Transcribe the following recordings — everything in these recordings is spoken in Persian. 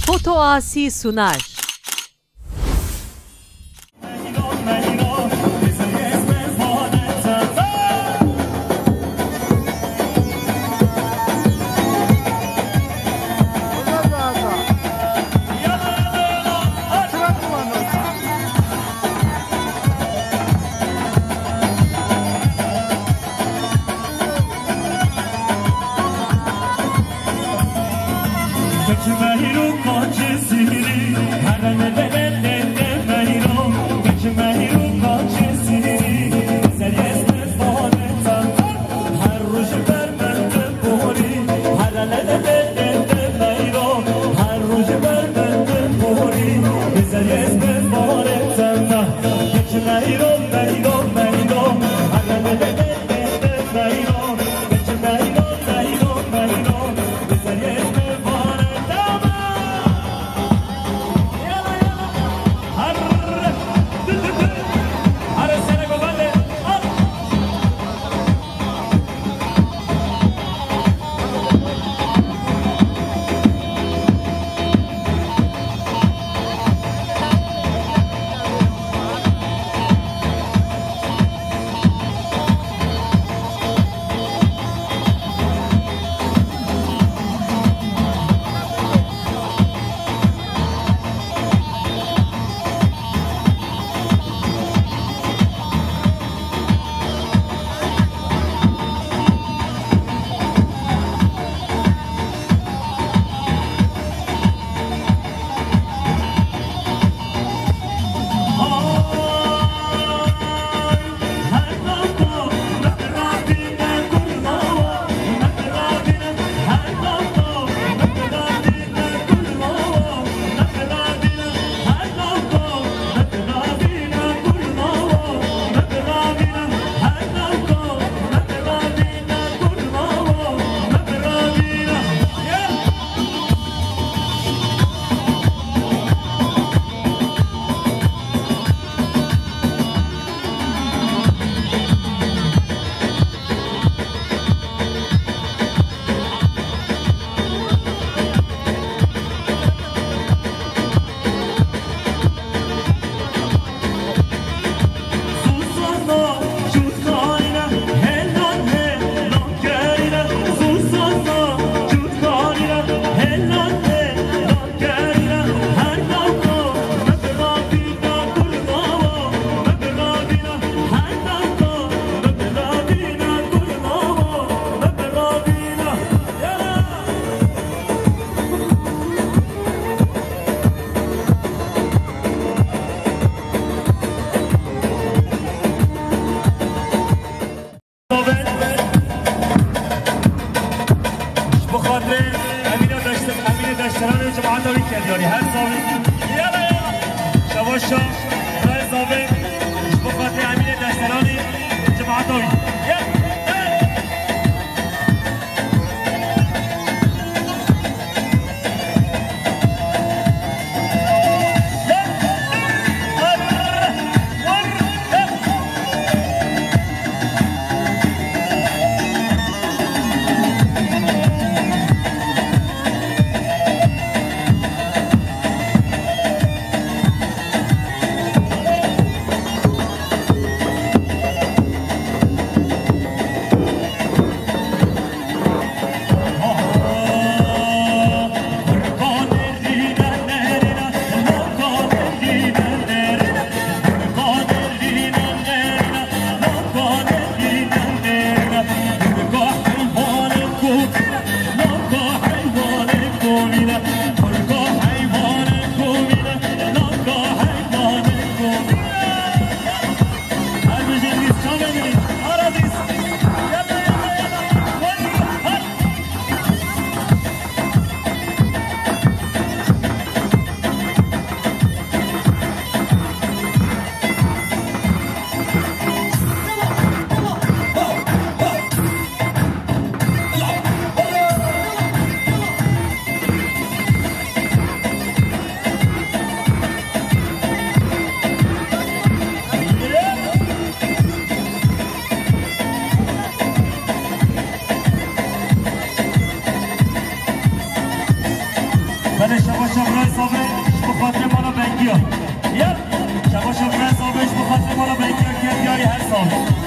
Foto Asi sunar. بله شبا شبرای صابش بخاطر مالا بنگیا یا شبا شبرای صابش بخاطر مالا بنگیا که بیاری هر سال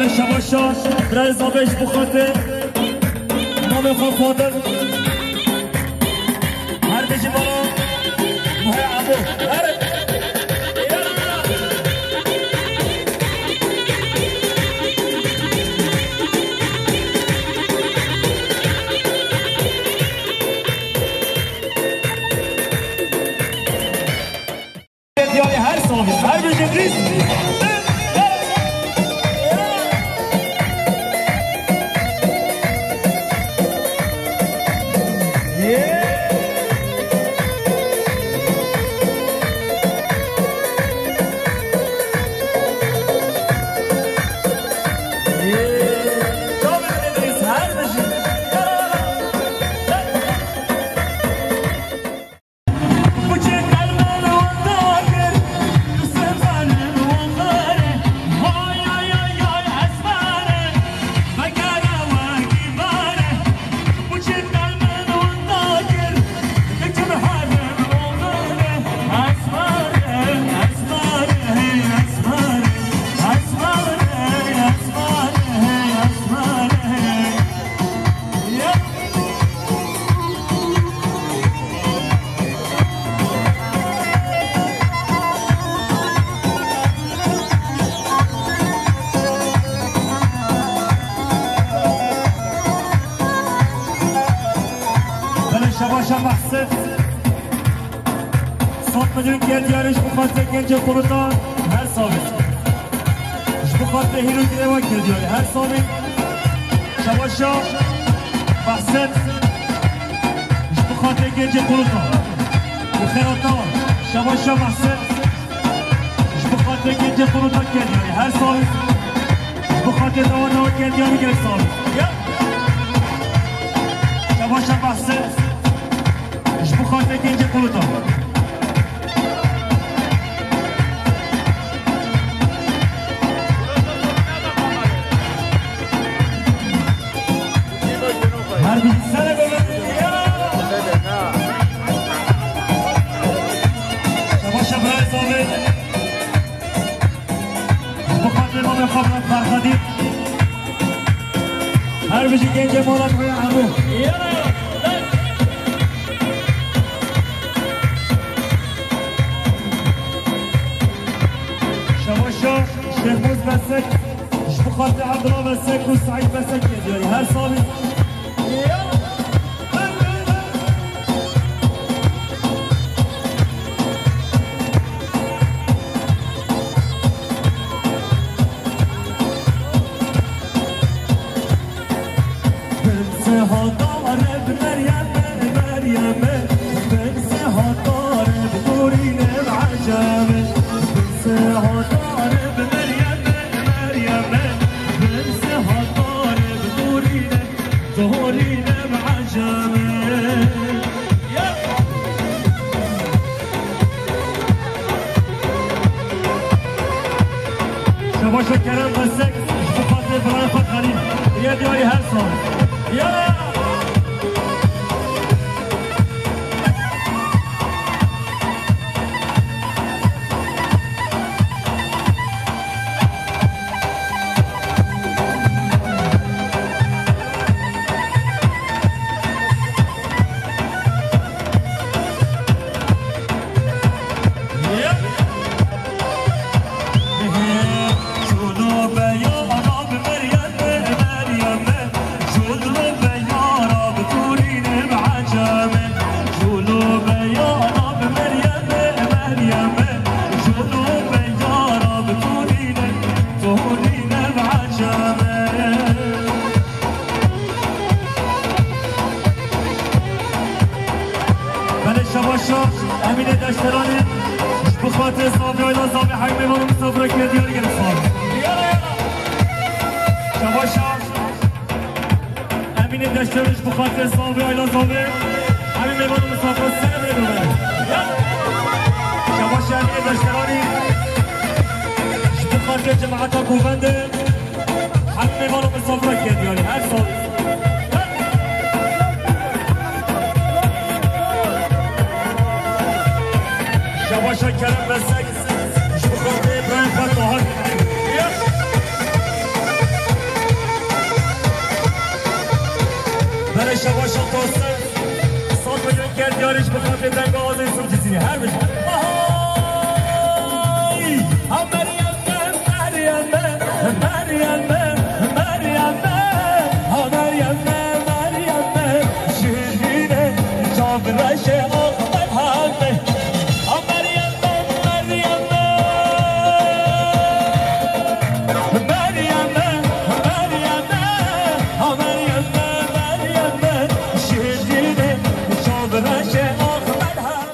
بله شباشا برای زابش بخاطر نام خواه فادر هر بجی بالا ماه عبو هر بجی ریز شباشا محسن صوت مدون کرد یارش بخاطر گنج خورتان هر ثابت بخاطر هیرو گریوان کرد یاری هر ثابت شباشا محسن بخاطر گنج خورتان بخیراتان شباشا محسن بخاطر گنج خورتان کرد یاری هر ثابت بخاطر دوان کرد یاری گرد ثابت شباشا محسن بخاطر گنج خورتان هر بیشتر شباشا برای ثابت بخاطر ما بخاطر فرخدید هر بیشتر گنج مالک های عمو شباشا شیخ موز بسک بخاطر عبدالله بسک و سعید بسک یاری هر ثابت شباشا کرم بسک بخاطر برای خود خرید یه دیاری هر سال یالا شباشا امین دشترانی بخاطر صابی آیلا صابی حیمه بانو مسافره کرد یاری گرفت صابی شباشا امین دشترانیش بخاطر صابی آیلا صابی حیمه بانو مسافره سنه بره دوباره شباشا امین دشترانی بخاطر جماعتا کوفنده حیمه بانو مسافره کرد یاری هر صابی شباشا کرم بسک شبخاطر ابراهیم فتاحات برای شباش و توسن صاد میلیون گردیارش بخاطر دنگ آزای سرجزینی هر بشه آهای هم مریم مریم مریم مریم ها مریم مریم شیرینه جام رشه آخر همه ها مریم مریم مریم مریم ها مریم مریم شیرینه جام رشه آخر هم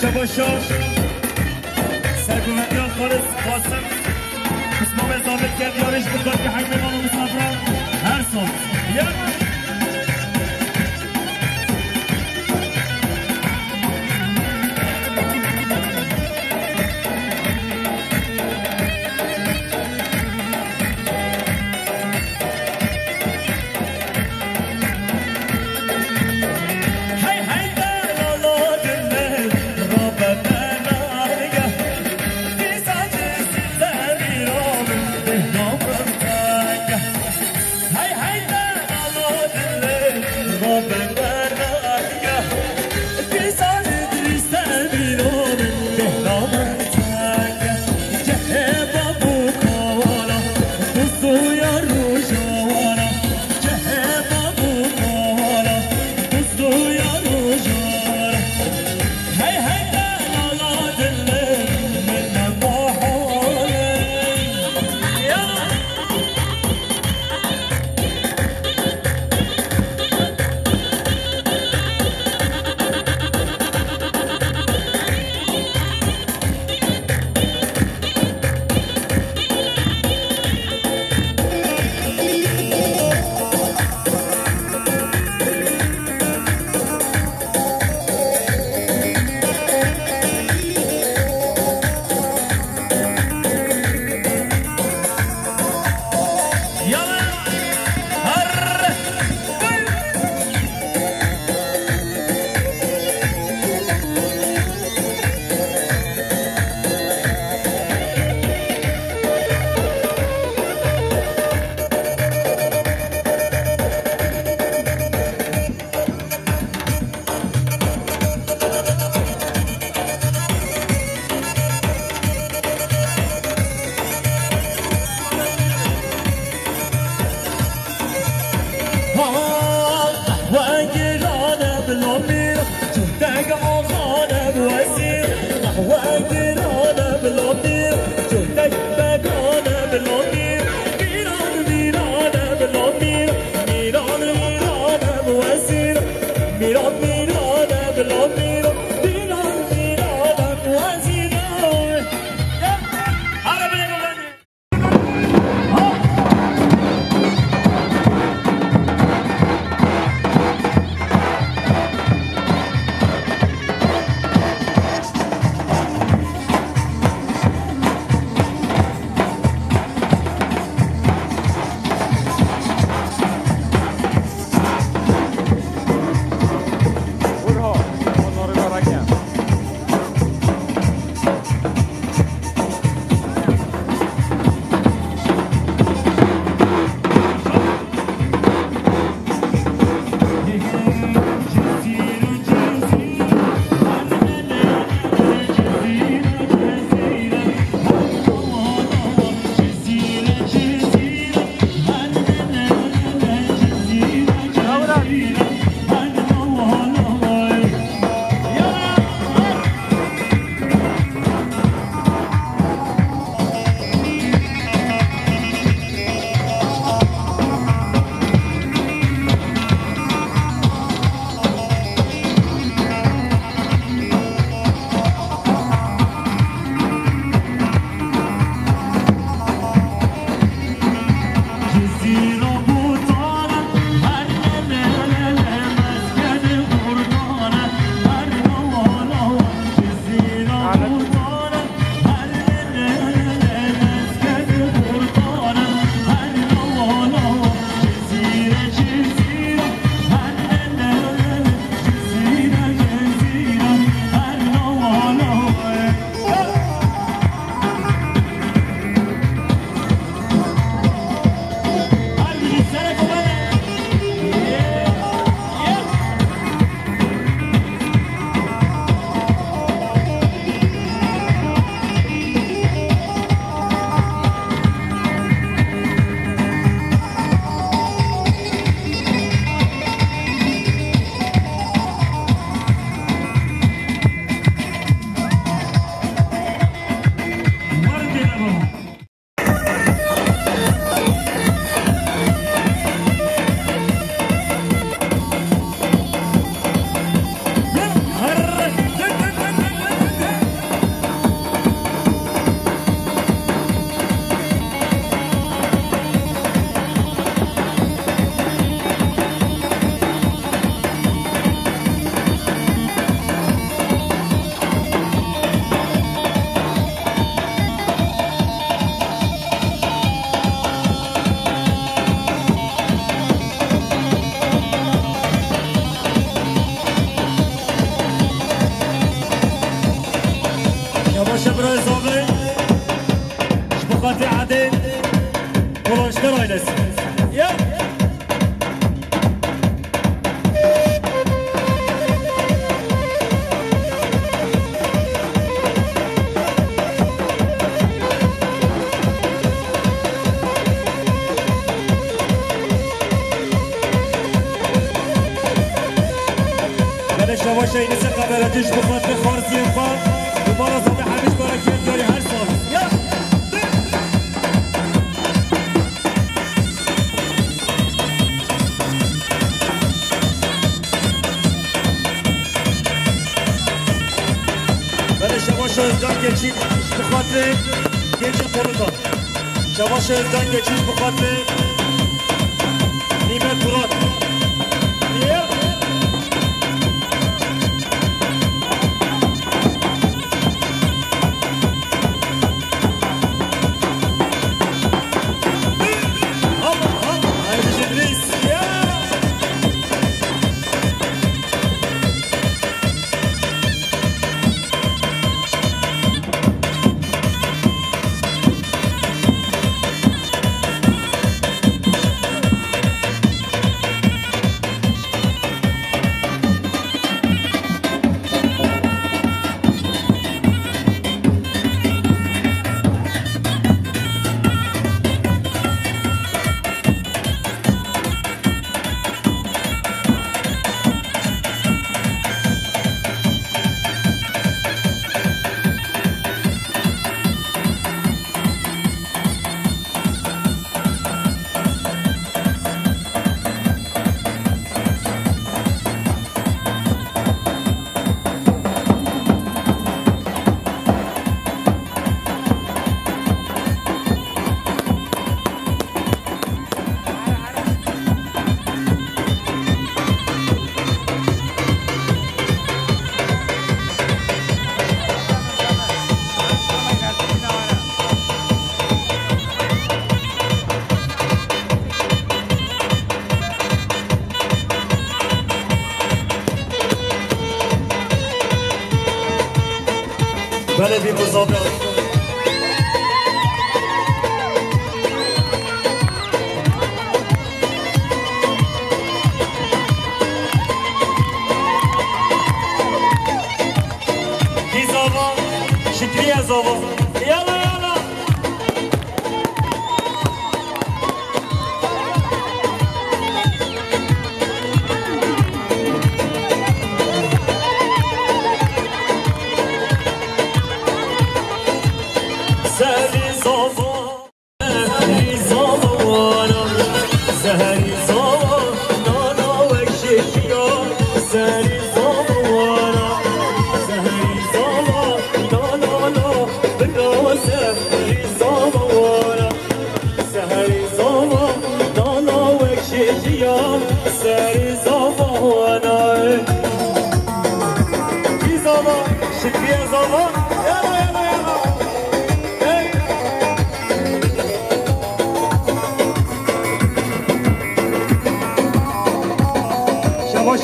شباشاش سرگوهندیان خالص قاسم اسمام اضافه کرد یارش بخواد که حکمیمان و مسافران هر سال شواش اینی سه قبرتش بخاطر خارزی انفار دوباره زاده همیش برکت داری هر سال بله شواش ازدان گچید بخاطر گنج خورده شواش ازدان گچید بخاطر نیمه تورات بله بی مصابه کی زاوا شکری از زاوا یالا یالا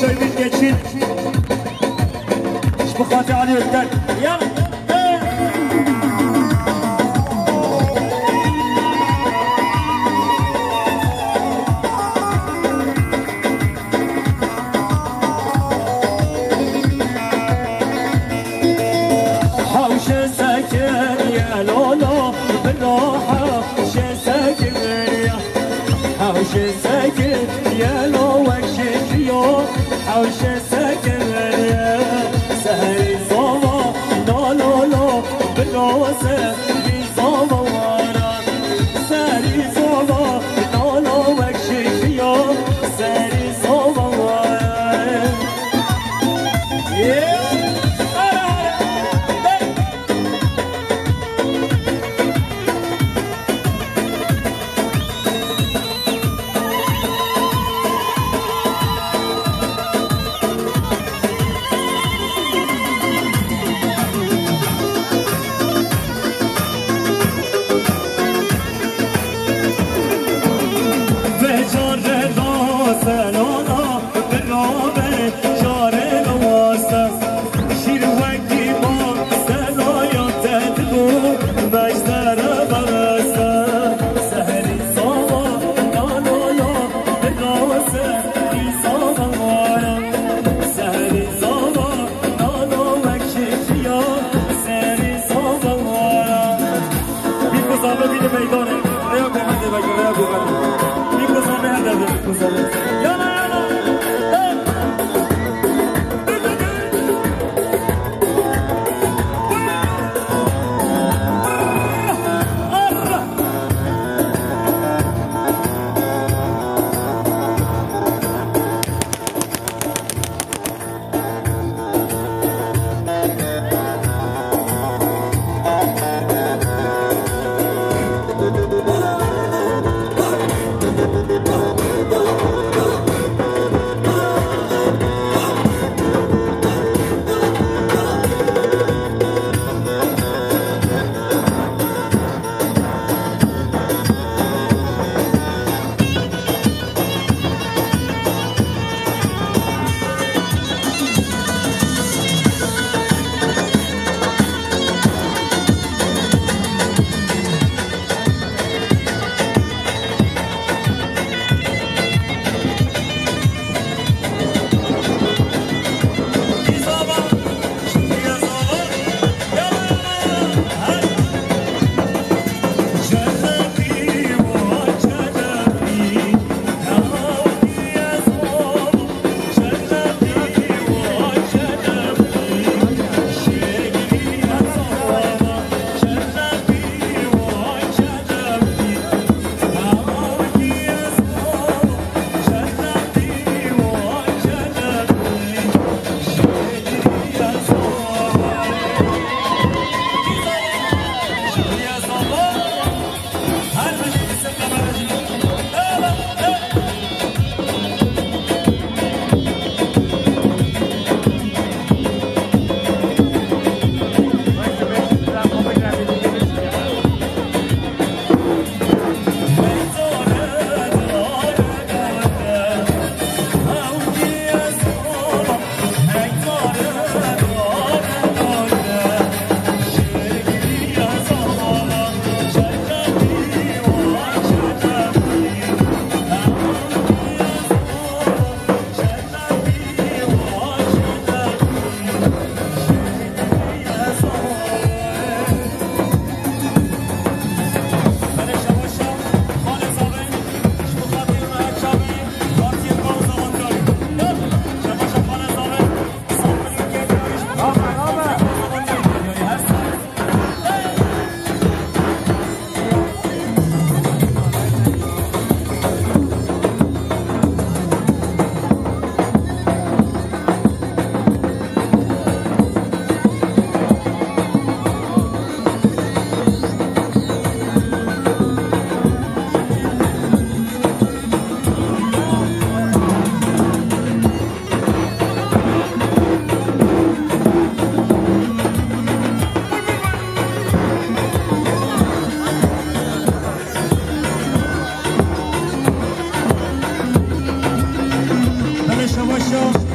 شايفين جيتشين ايش بخاطي علي الدل يلا حوش ساكن يا لولو بالروحة حوش ساكن يا حوش ساكن يا لولو حوش ساكن يا سهري صوما لا لا لا بالروسة في صوما ورا سهري صوما لا لا وكشف يا سهري صوما ورا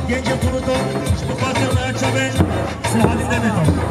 گنج فرودو بخاطر مرچبه سرحالی نمیدون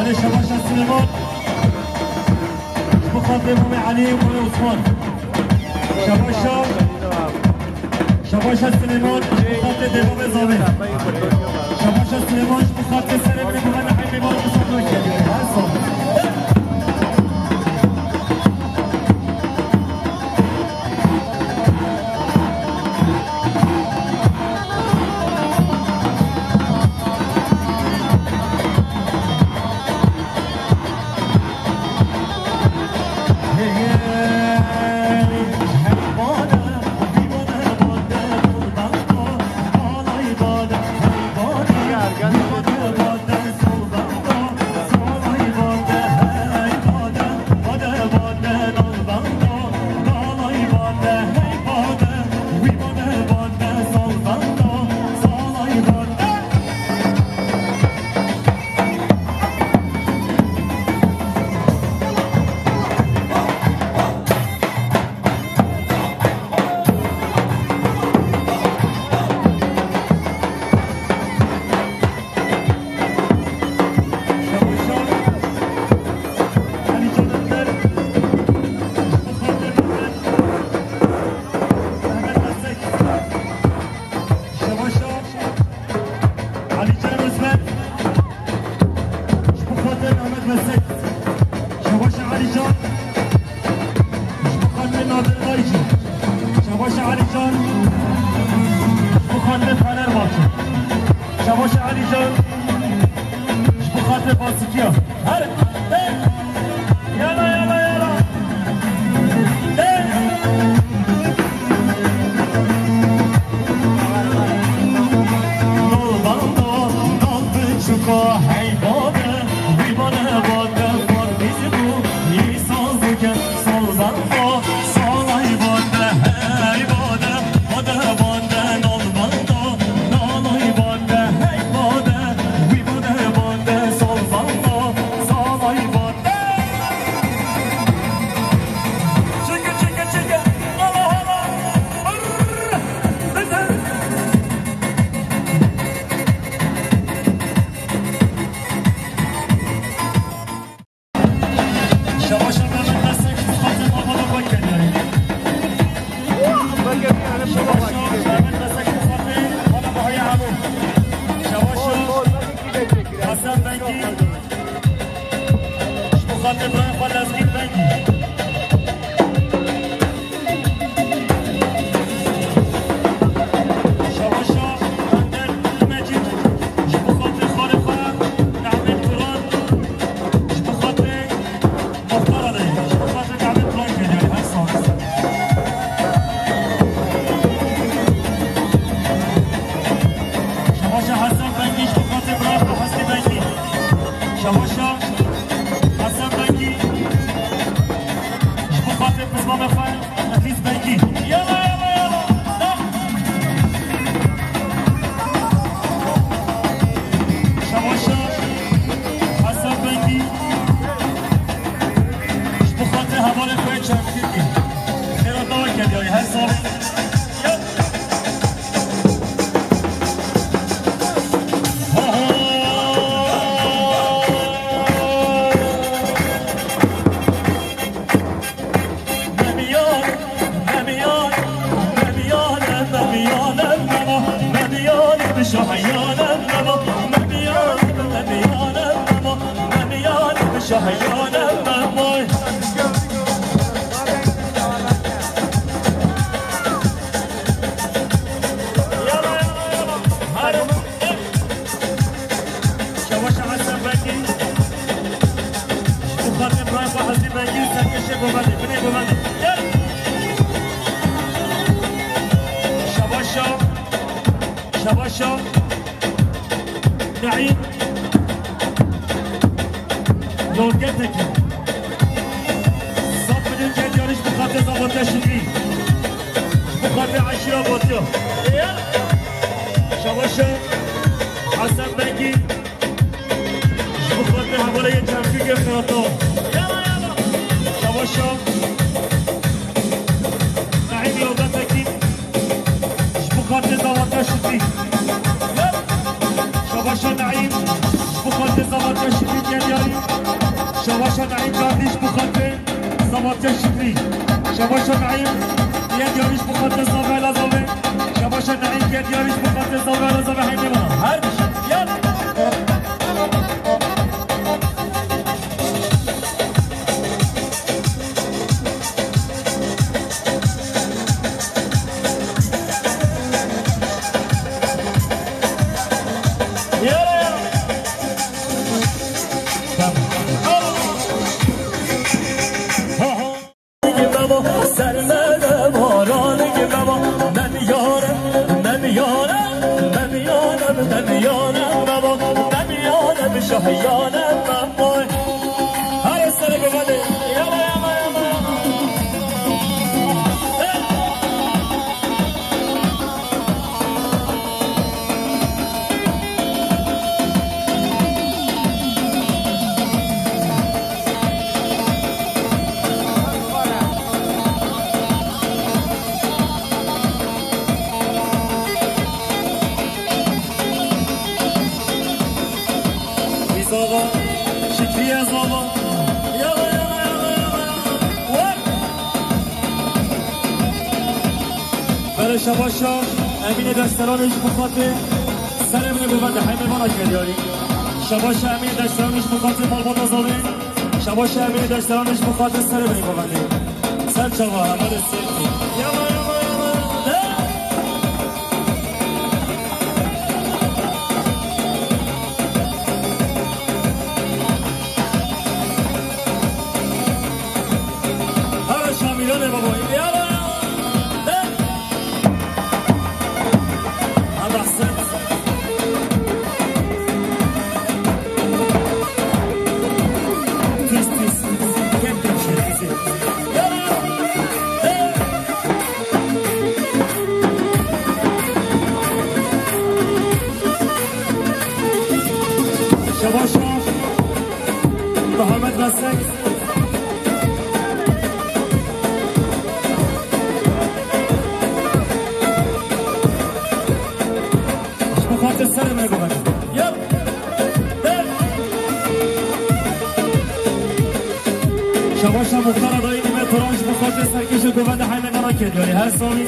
علي شباشا سليمان بخاطر مامي علي ومامي عثمان شباشا سليمان بخاطر دمام زاوی شباشا سليمان بخاطر سرمني بغنى حبي مال بصدر الكبير هالصوت شباشا علي جان بخاطر باسكيا هلا يلا يلا يلا نول باندو نول بچوكا هی باده ویمانه باده فار بیزبو نیسان بکن سال زنفا سالای باده هی باده باده باده نول باندو نالای باده شباشا نعيم يوقتك صف من الجديارش بخاطر ضغطة شدري بخاطر عشرة بوتيو شباشا حسن بنكي بخاطر هبالا يجمعكي كفراتو شباشا نعيم يوقتك بخاطر ضغطة شدري شباشا نعيم بخاطر زبادیا شکری گریاری شباشا نعیم داردیش بخاطر زبادیا شکری شباشا نعیم گریاریش بخاطر زاوه لازاوه شباشا نعیم گریاریش بخاطر زاوه لازاوه هنگی بنا هر بشه یاد شباشا امین دسترانش بخاطر سر من ببنده حیموانا کردیاری شباشا امین دسترانش بخاطر مالبان آزاده شباشا امین دسترانش بخاطر سر من ببنده سر چوا عمل سرکی یالا هر شامیلانه بابا یالا شباشا مختار دایی نیمه ترانش بخاطر سرکش و گوند حیموانا کردیاری هر سالی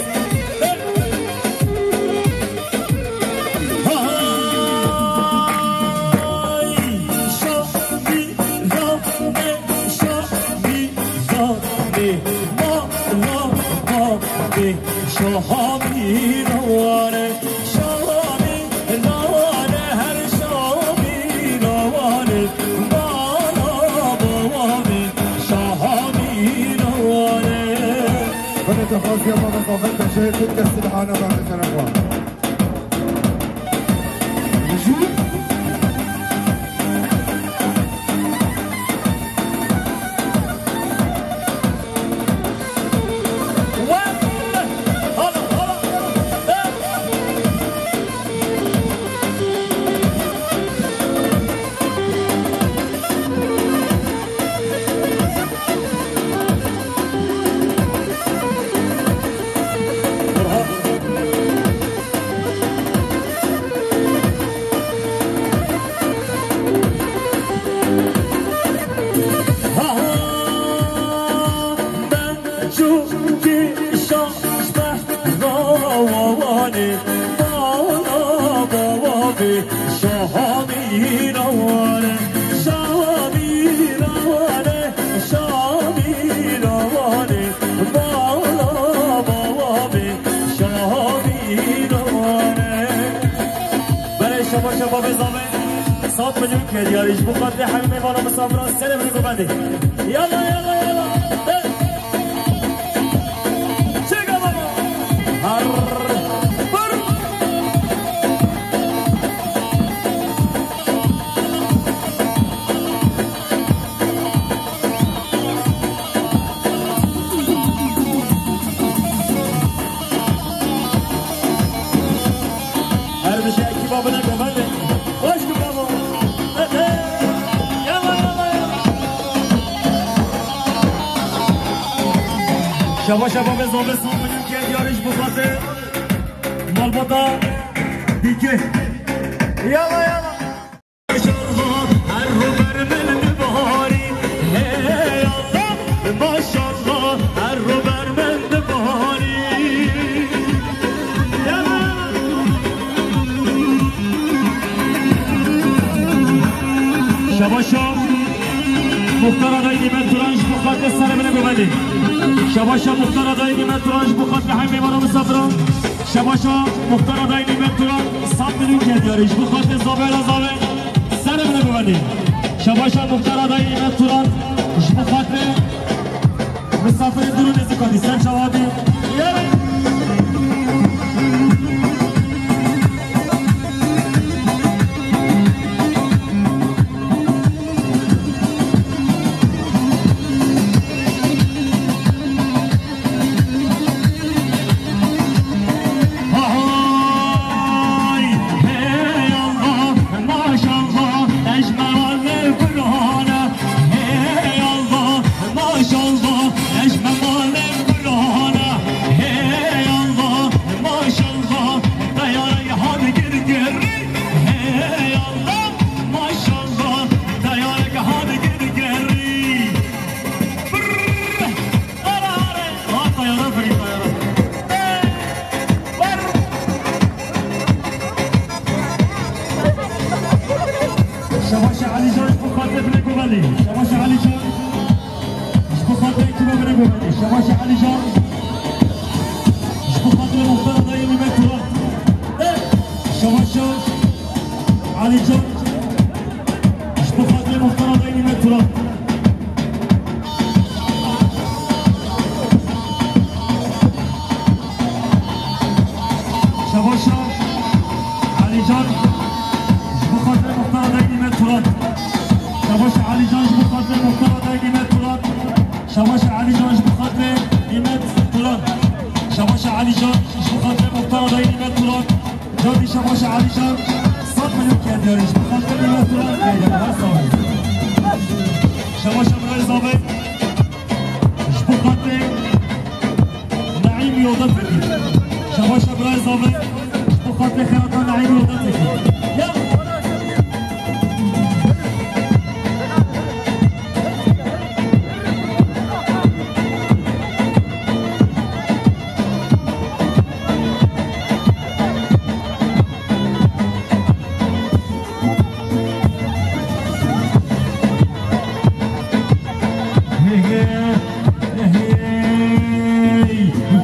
شامی روانه شامی روانه هر شامی روانه بالا بوامه شامی روانه بدأت خاصية ما مصافة شيء كنت السبحانه بعد سنوات شامی روانه شامی روانه شامی روانه بالا بوامه شامی روانه برای شما شباب زامه صاحب مجموع کردیاریش بخاطر همه بالا مسافران سر بریگو بنده یالا یالا یالا چگه بابا هر شبا شبا به زابه سامونیم که دیارش بخاطر مالبادا دیگه یالا یالا شباشا مختار دایی نیمت تورانش بخاطر سر بره ببندی شباشا مختار دایی نیمت تورانش بخاطر همه میمارا مسافران شباشا مختار دایی نیمت توران 100 میلیون کردیاریش بخاطر زابه سر بره ببندی شباشا مختار دایی نیمت توران بخاطر مسافر درون نزدیکانی سر جوادی شباش علي جان بخاطر بنكو غالي شباش علي جان بخاطر كيما بنكو غالي شباش علي جان بخاطر مختار دايما مترا شباش علي جان بخاطر مختار دايما مترا شباش علي جان بخاطر مختار دايما مترا شباش علي جان بخاطر مختار دايما مترا شباش علي جان بخاطر إيمت توران شباش علي جان بخاطر مختار دايما مترا جادي شباش علي جان 100 مليون كردياريش بخاطر إيمت توران كيدا هر صاحب شباش أبراي زابط بخاطر نعيم يوضت بكي شباش أبراي زابط بخاطر خيراتان نعيم يوضت بكي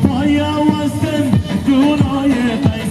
Vaya wasın, dünyaya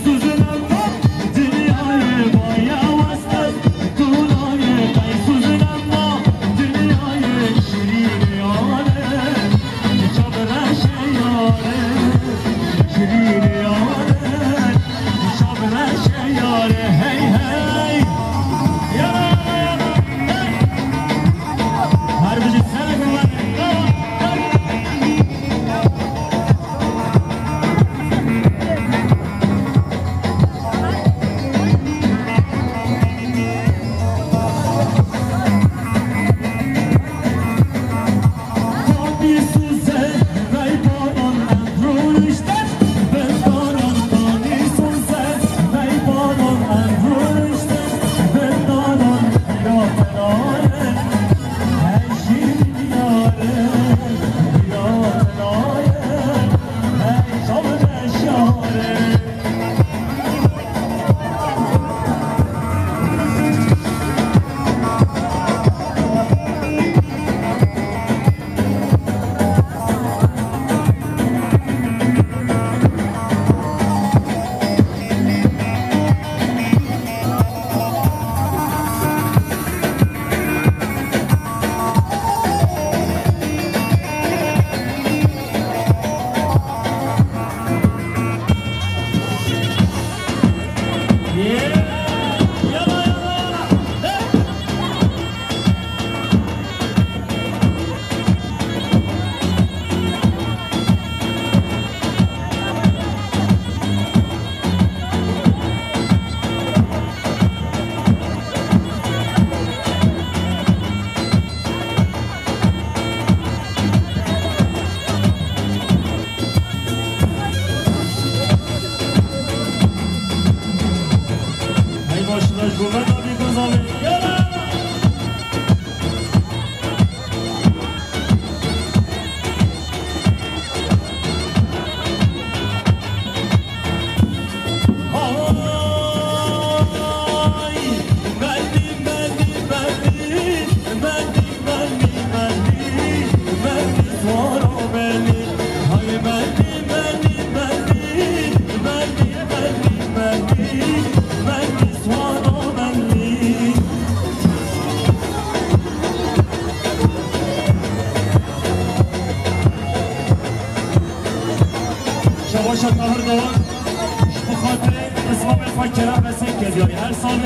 شباشا طاهر دوان بخاطر اسمام الفاکرم بسن کدیاری هر سال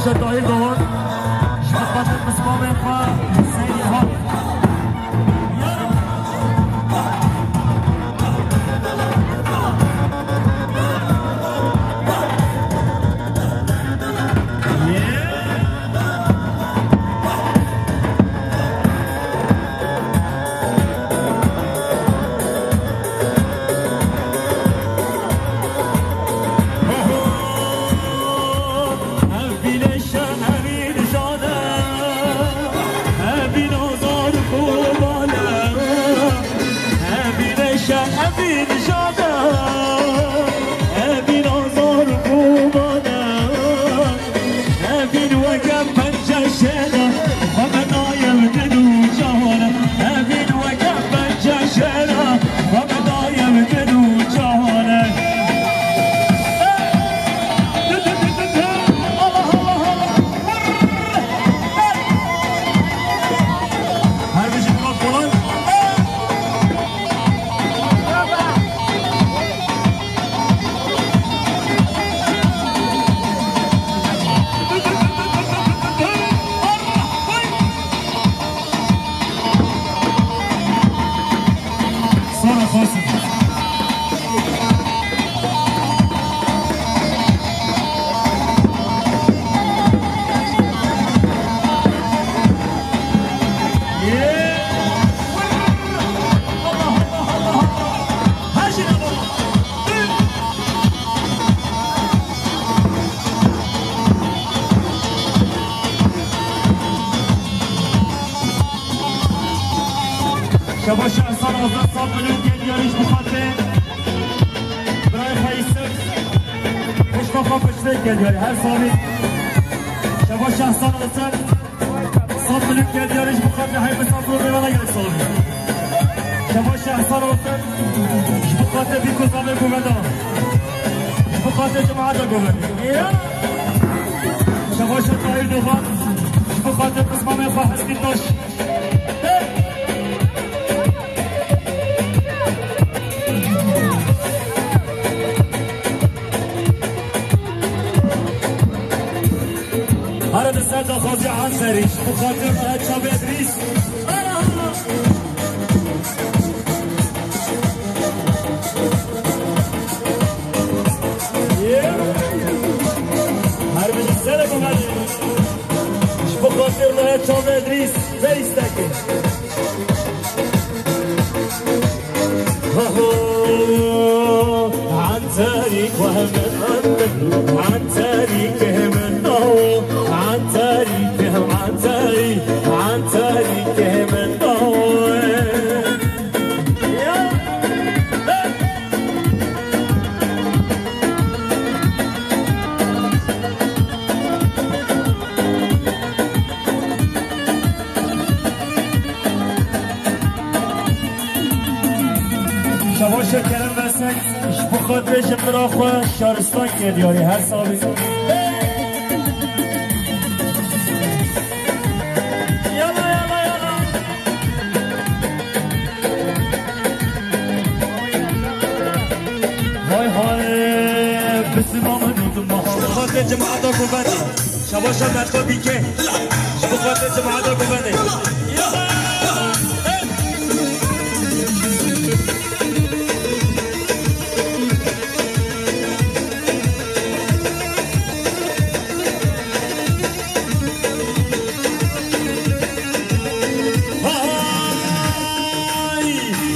شباشة طاهر دوار شبكات المسموم يبقى سيدي الهاب شباشة حسن آزاد صاب مليون گلیاریش بخاطر برای خیسر خوشبخوا پشته گلیاری هر سالی شباشة حسن آزاد صاب مليون گلیاریش بخاطر های بسان رو بیوانا گرد سالی شباشة حسن آزاد بخاطر بیکو زامه گوگدا بخاطر جماعت گوگدا شباشة طاهر دوغان بخاطر قسمه خواه حسنی داشت هرد السادة خاضي عن سريش مخاطر شاب إدريس هرد السادة كمالي مخاطر شاب إدريس زي ستاكي عن تاريخ وهمن عن تاريخ من عن تاريخهم عن تاريخهم الضوء شباشة کرم بسک بخاطر جبرا خواه شارستان گلیاری هر سالی بخاطر جماعت گوبنده شباشا مدخل بیکه بخاطر جماعت گوبنده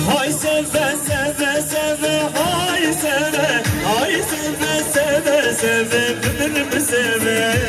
های سفه سفه سفه های سفه های سفه سفه سفه ببرم سفه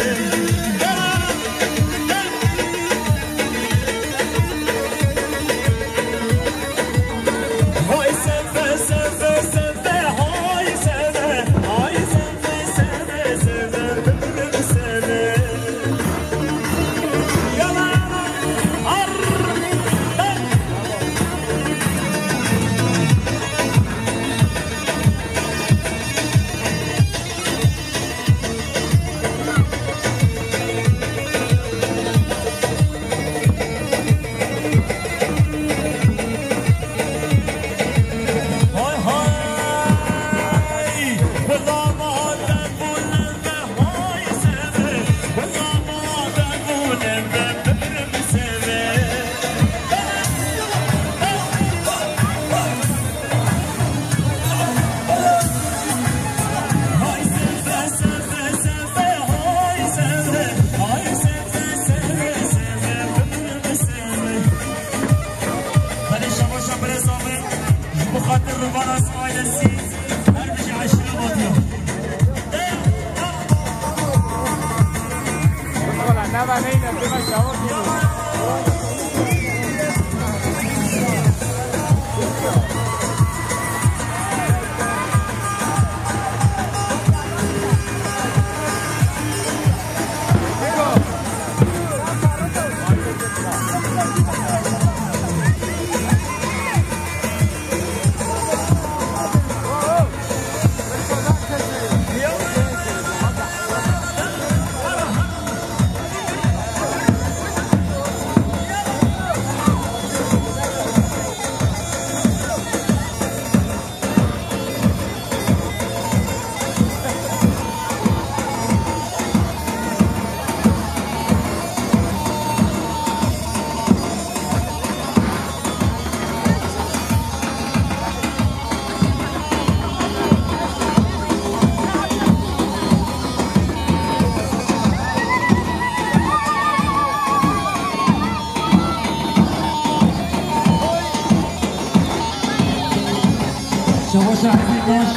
شواش عزیز باش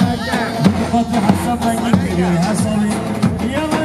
خاطر حساب رنگی میگه حسابی یلا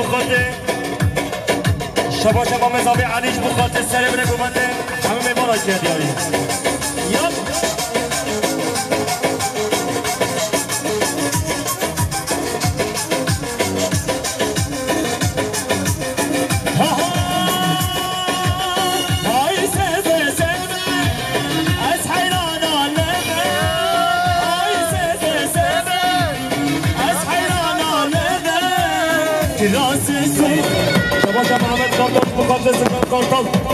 بخاطر شبا شبا مزابی علیش بخاطر سر بره گمنده همه میبارا کرد یاری یاد شبا شبا محمد کارتاش بخاطر سکن کارتاش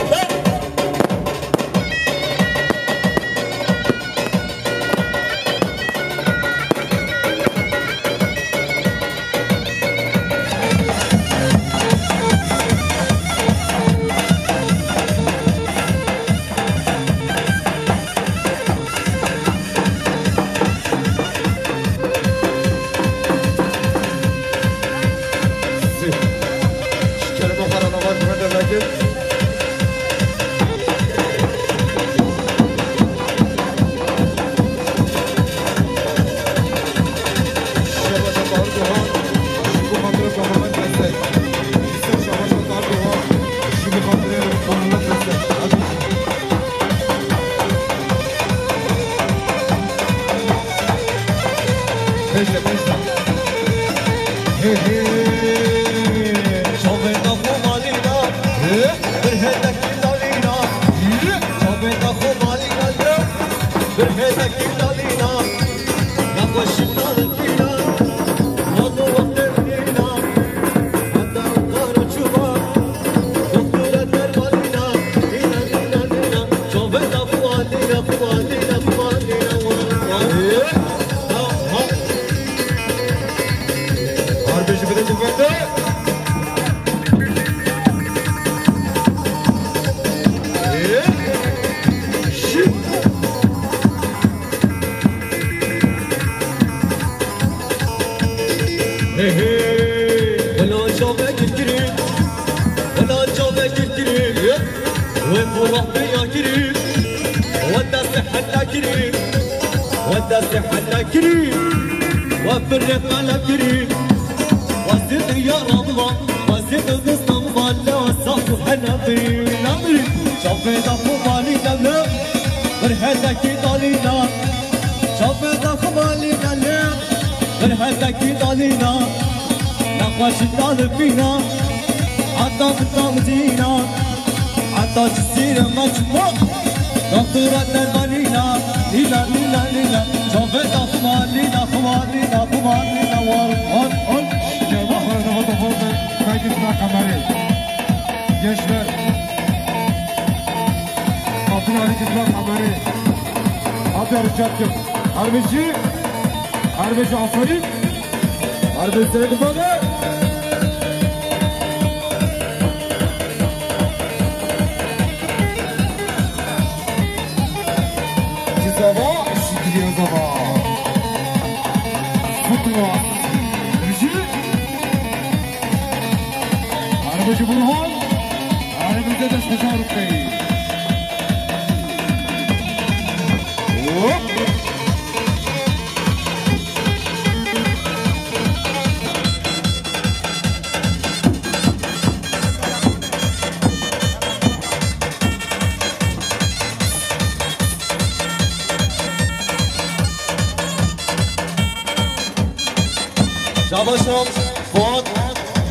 شاباشم فوت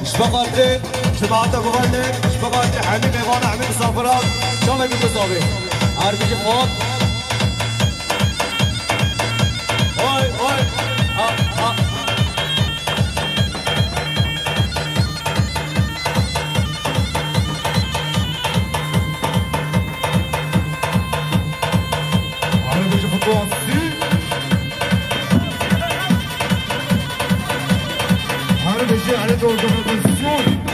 شبقاتي جماعة غوالي شبقاتي حميد ايوانا حميد مسافرات شامي بالمصابي عارف يجي فوت هاي هاي ها ها عارف يجي خطوات بيجي على دور السوري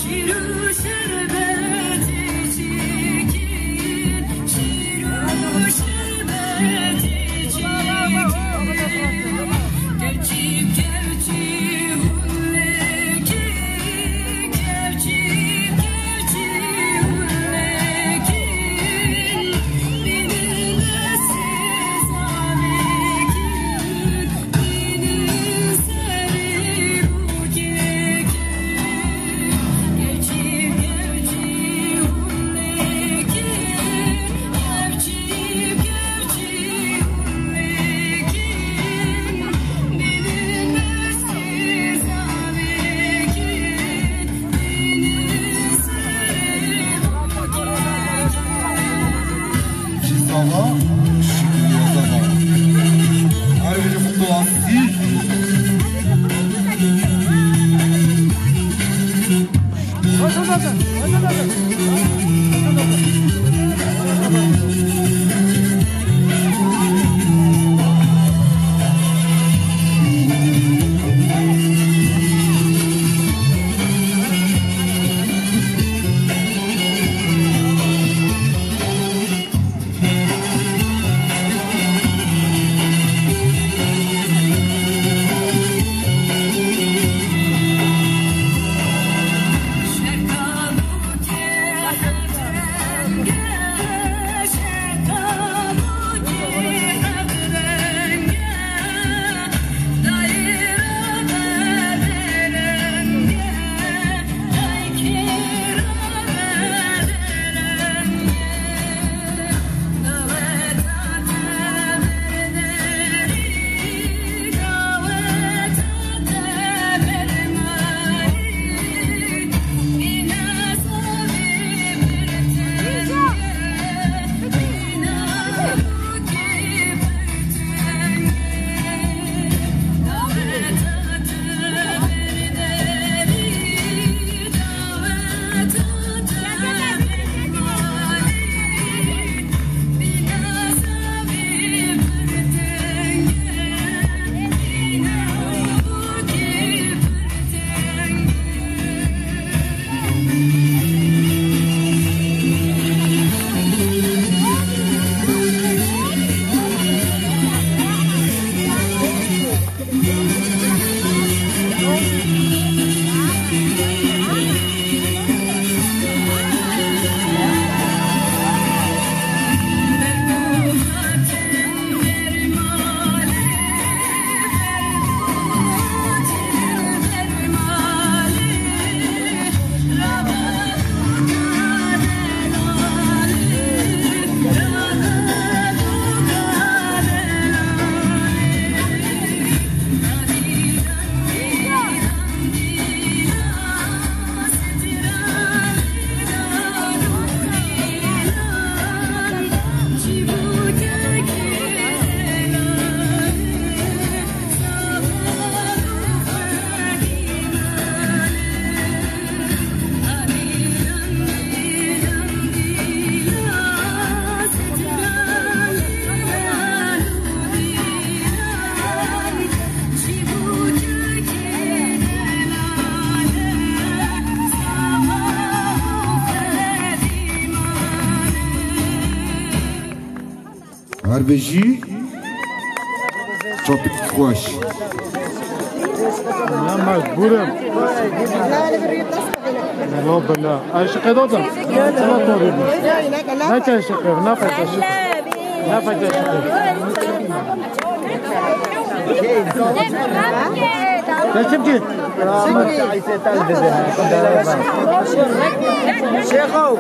شیرو شربت چیکین شیرو هربجي شاطئ خوش لا مجبورم لا بالله ايش قدودا لا توريد لا تشكر لا فتشكر لا فتشكر تشكر شيخو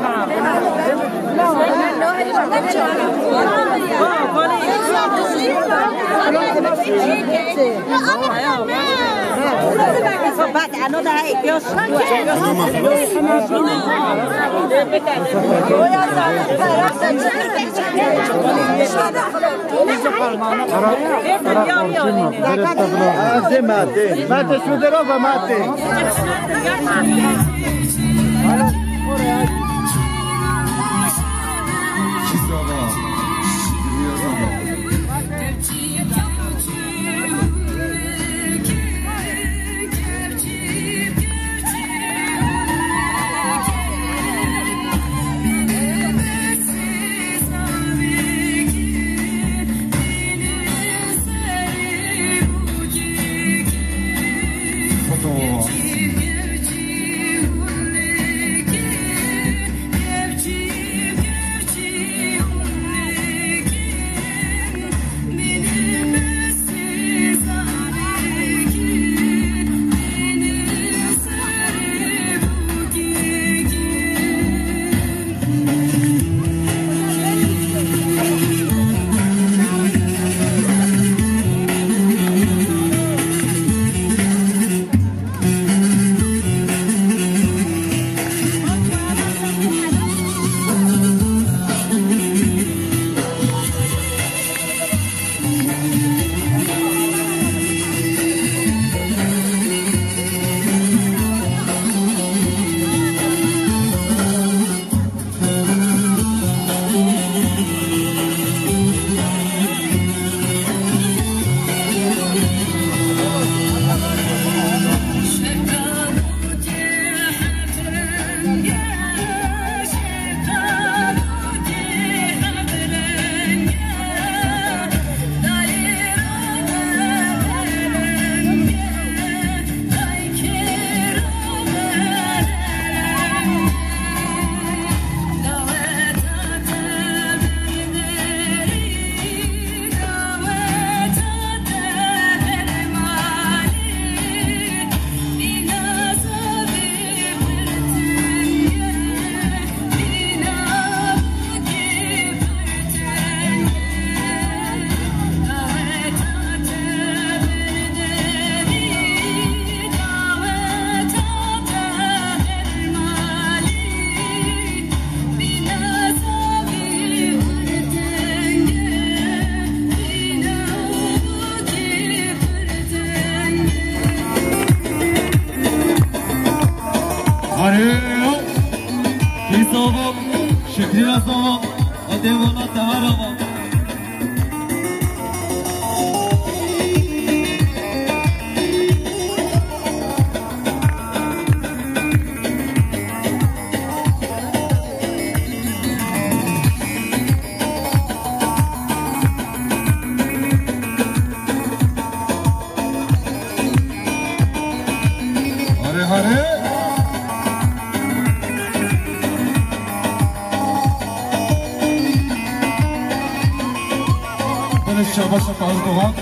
شاباشات أردوغان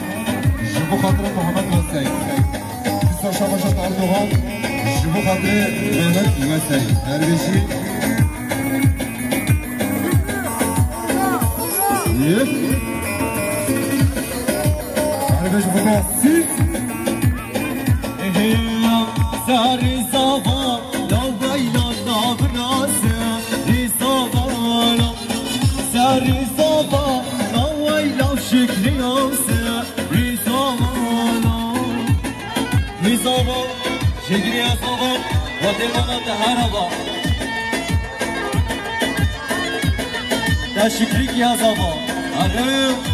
جبو خاطر محمد وسعيد كسا شاباشات أردوغان جبو خاطر محمد وسعيد هربشي هربش بقى سيس ساري صفا لو بينا نابراسه ريصفا ساري صفا شكري يوسع ريصفا شكري يا صفا وتمنى تهربا تشكريك يا صفا أنا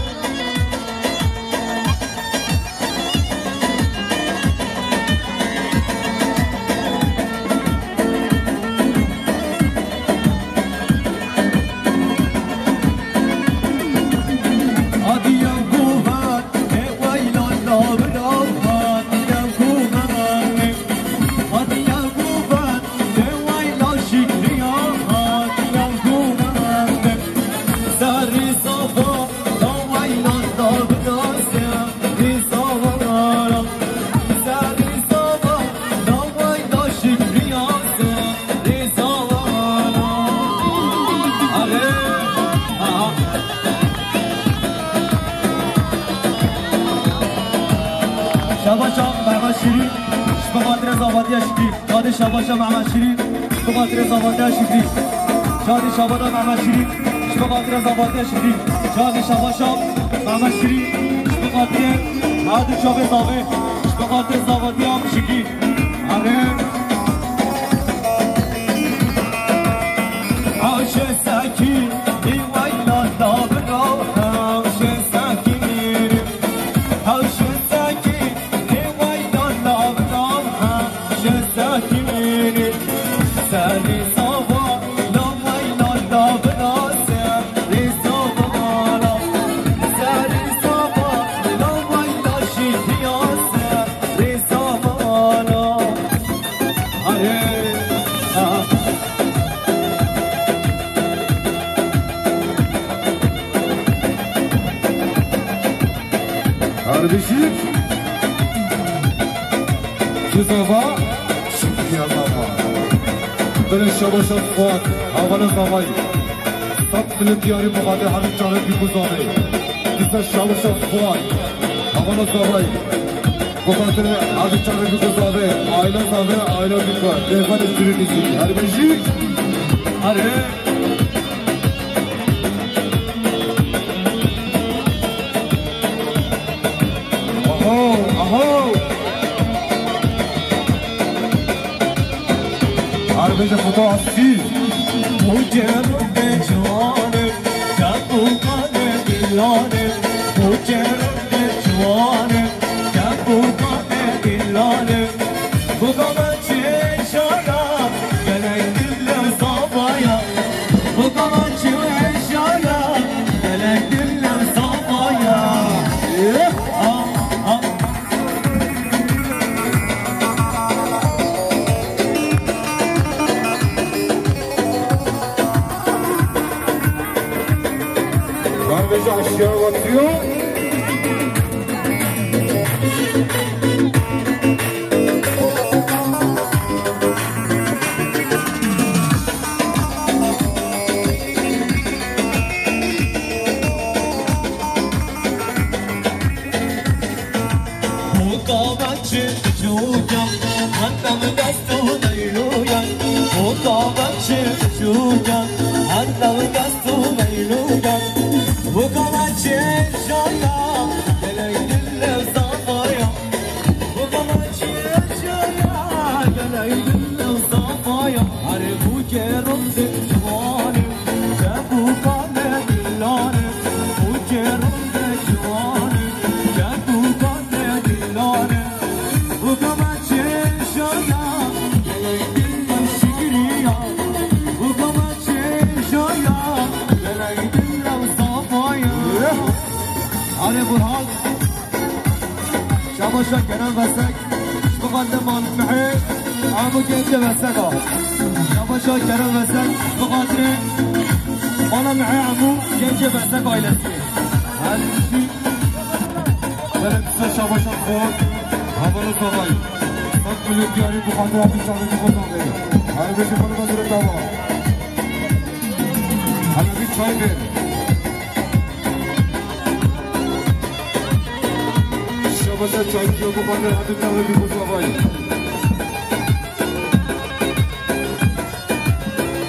شاباشا محمد شیرین بخاطر زبانده شکری شادی شابادا محمد شیرین بخاطر زبانده شکری شادی شاباشا محمد شیرین بخاطر عادل شابه زابه بخاطر زبانده هم شکری عاش ساکین ای ویلا دابرا عاش ساکین عاش ساکین ای ویلا دابرا عاش ساکین سری صبا لا ویلا دابرا سری صبا سری صبا لا ویلا شیخیا سری صبا Kardeşim Kızava Kızava Böyle şabaşat Fuat Havanı zavayı Tat bilim diyarı muhade hanım çare bir kuzave Kısa şabaşat Fuat Havanı zavayı Bu kadar hanım çare bir kuzave Aile zave aile bir var Defan üstünü dizi Kardeşim Arbeja foto asli Mucerrad jwanim Kabu kane dilanim Mucerrad jwanim Kabu kane dilanim Bu kama çeşana Gelay dille sabaya Bu kama çeşana Gelay dille sabaya Kardeşi aşağı batıyor Mukabatçı çocuğum Annem gastu dayluyan Mukabatçı çocuğum Annem gastu dayluyan Mukabatçı çocuğum Gelay dille safaya Mukabatçı çocuğum Gelay dille safaya Hare bu kerumde şuvanim Cebu kane dillanim Bu kerumde şuvanim Cebu kane dillanim Bu kamaçı şoya Gelay dille şikriya Bu kamaçı şoya Gelay dille safaya Hare Burhan Şabaşa Kerem Vesek Mukaddim Al-Mihir Abu Gence Veseka Şabaşa Kerem Vesek Mukaddim Al-Mihir Abu Gence Vesek ailesi Böyle kısa şabaşat Fuat Havanı zavayı Tat bilim diyarı bu kadar hanım çare bir kuzave Kardeşim bana da direkt hava Hadi bir çay ver Şabaşat çay diyor bu kadar hanım çare bir kuzavayı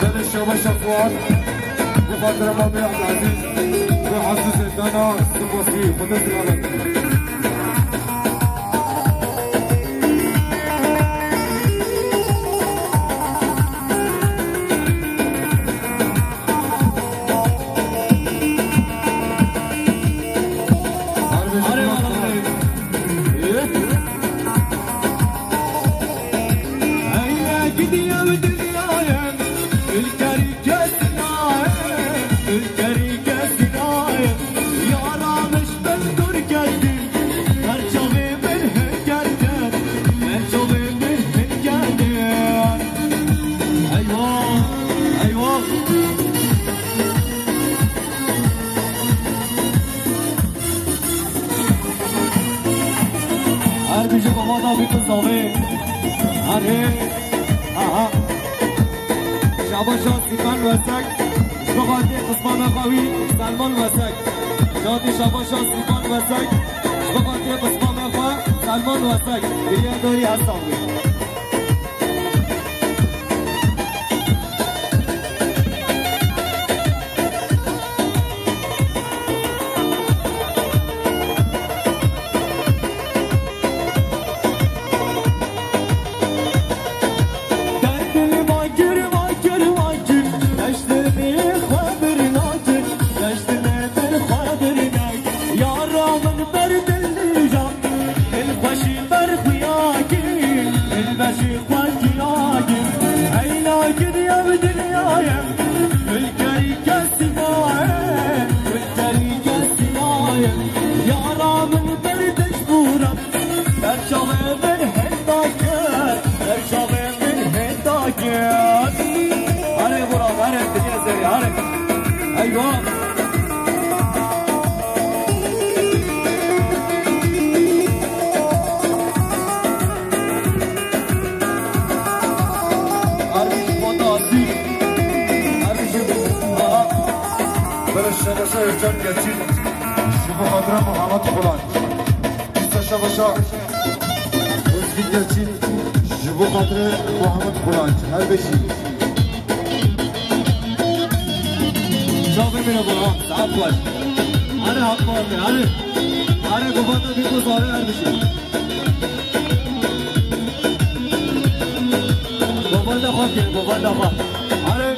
Böyle şabaşat Fuat Bu kadar Mami Abdülaziz Ve Hassız Eddana Sıkbasi Kudüs Yalan Bizi babada bir kız abi. Hadi. Aha. Şabaşa Sikan Vesek. Şubakati Osman Kavi. Salman Vesek. Şadi Şabaşa Sikan Vesek. Şubakati Osman Kavi. Salman Vesek. Biriye doğru yazsam. شبابي عارف ايوه شباشا ارجان گچین شبو خاطر محمد بلند شباشا ارجان گچین شبو خاطر محمد بلند هر بشی جا ببینه برام ساعت باش آره حق باشه آره گفت بیکو زاره هر بشی گفت خواه که گفت خواه آره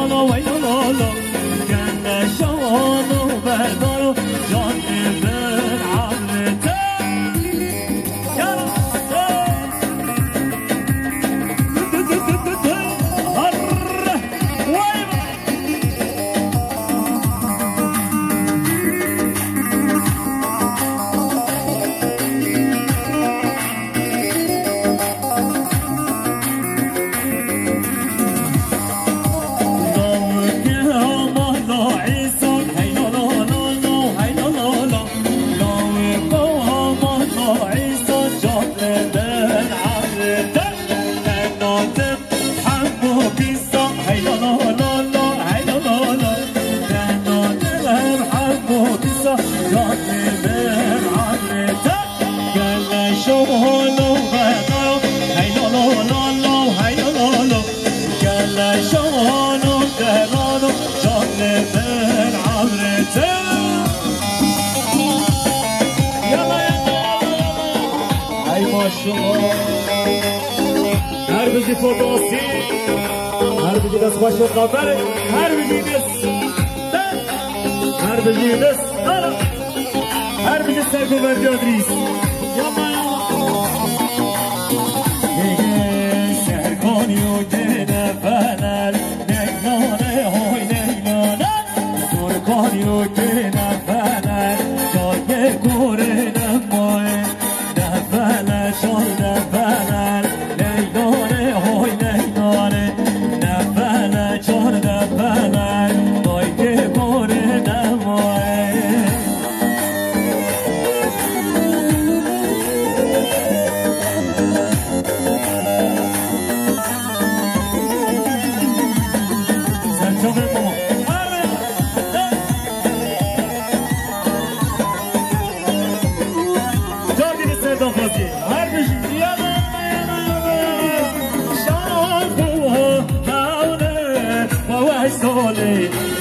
لالا وی لالا گنده شوانو بردارو جان بر عمرته هر بجی فوتوسی هر بجی دست خوش خبره هر بجی دست هر بجی دست هر بجی سرکو بردی آدریس شهرکانی و گنه فنر نگنانه های نگنانه ترکانی و گنه فنر جای گوره نمای نفنه شال نفنر نگنانه های نگنانه نفنه چار نفنر جای گوره نمای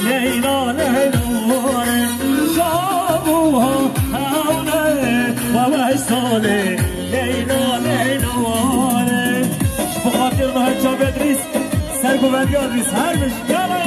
لیلا لیلوره شابوها هونه و ویساله لیلا لیلوره بخاطر محجاب ادریس سرگو بندی آدریس هر بش